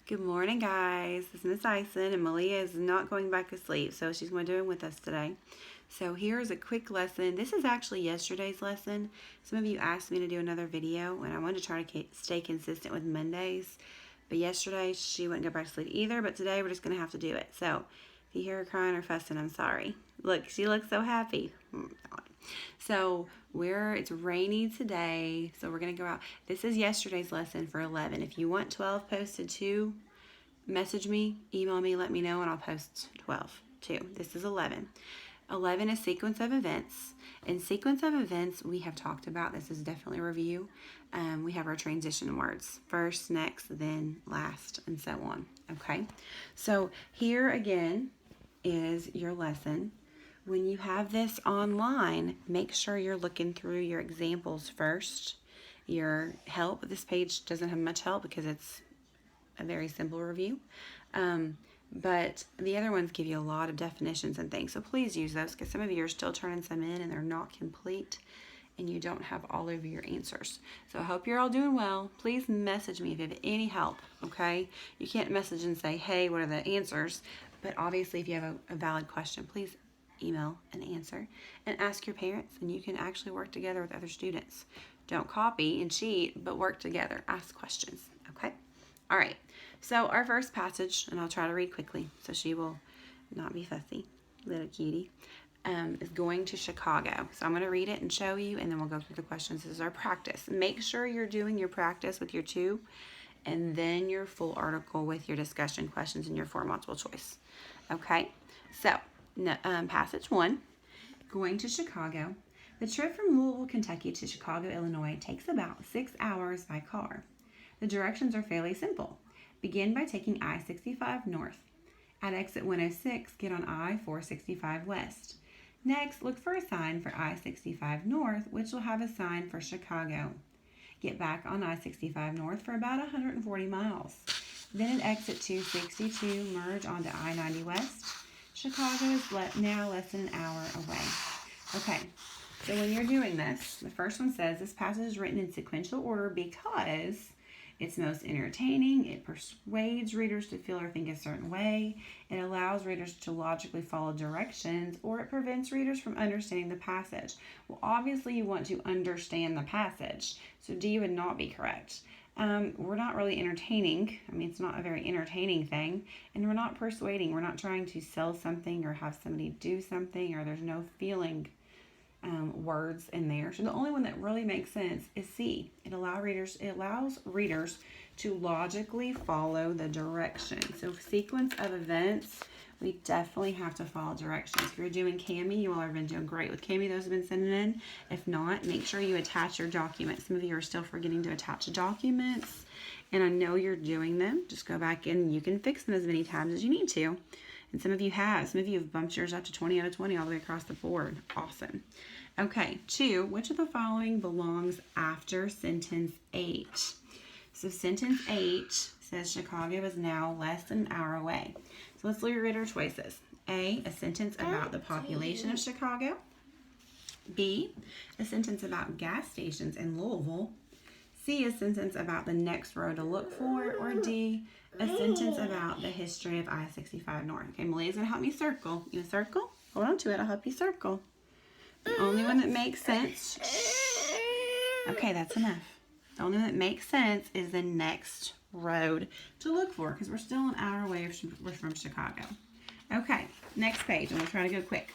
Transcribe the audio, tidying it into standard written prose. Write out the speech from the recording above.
Good morning, guys. This is Miss Ison, and Malia is not going back to sleep, so she's going to do it with us today. So here's a quick lesson. This is actually yesterday's lesson. Some of you asked me to do another video, and I wanted to try to stay consistent with Mondays. But yesterday, she wouldn't go back to sleep either, but today we're just going to have to do it. So if you hear her crying or fussing, I'm sorry. Look, she looks so happy. So it's rainy today, so we're going to go out. This is yesterday's lesson for 11. If you want 12 posted too, message me, email me, let me know, and I'll post 12 too. This is 11. 11 is sequence of events. In sequence of events, we have talked about, this is definitely a review, we have our transition words. First, next, then, last, and so on. Okay? So here again is your lesson. When you have this online, make sure you're looking through your examples first. Your help, this page doesn't have much help because it's a very simple review. But the other ones give you a lot of definitions and things. So please use those because some of you are still turning some in and they're not complete and you don't have all of your answers. So I hope you're all doing well. Please message me if you have any help, okay? You can't message and say, hey, what are the answers? But obviously if you have a valid question, please email an answer and ask your parents, and you can actually work together with other students. Don't copy and cheat, but work together. Ask questions, okay? All right, so our first passage, and I'll try to read quickly so she will not be fussy, little cutie, is going to Chicago. So I'm going to read it and show you, and then we'll go through the questions. This is our practice. Make sure you're doing your practice with your 2, and then your full article with your discussion questions and your 4 multiple choice. Okay, so passage 1, going to Chicago. The trip from Louisville, Kentucky to Chicago, Illinois takes about 6 hours by car. The directions are fairly simple. Begin by taking I-65 north. At exit 106, get on I-465 west. Next, look for a sign for I-65 north, which will have a sign for Chicago. Get back on I-65 north for about 140 miles. Then at exit 262, merge onto I-90 west. Chicago is now less than an hour away. Okay, so when you're doing this, the first one says this passage is written in sequential order because it's most entertaining, it persuades readers to feel or think a certain way, it allows readers to logically follow directions, or it prevents readers from understanding the passage. Well, obviously you want to understand the passage, so D would not be correct. We're not really entertaining. I mean, it's not a very entertaining thing, and we're not persuading. We're not trying to sell something or have somebody do something, or there's no feeling words in there. So the only one that really makes sense is C. It allows readers to logically follow the directions. So sequence of events, we definitely have to follow directions. If you're doing Cami, you all have been doing great with Cami. Those have been sending in. If not, make sure you attach your documents. Some of you are still forgetting to attach documents, and I know you're doing them. Just go back and you can fix them as many times as you need to. And some of you have. Some of you have bumped yours up to 20 out of 20 all the way across the board. Awesome. Okay, 2, which of the following belongs after sentence 8? So sentence 8 says Chicago is now less than an hour away. So let's read our choices. A sentence about the population of Chicago. B, a sentence about gas stations in Louisville. C, a sentence about the next road to look for. Or D, a sentence about the history of I-65 North. Okay, Malia's going to help me circle. You circle? Hold on to it. I'll help you circle. The only one that makes sense. Okay, that's enough. The only one that makes sense is the next road to look for, because we're still an hour away from Chicago. Okay, next page, and we'll try to go quick.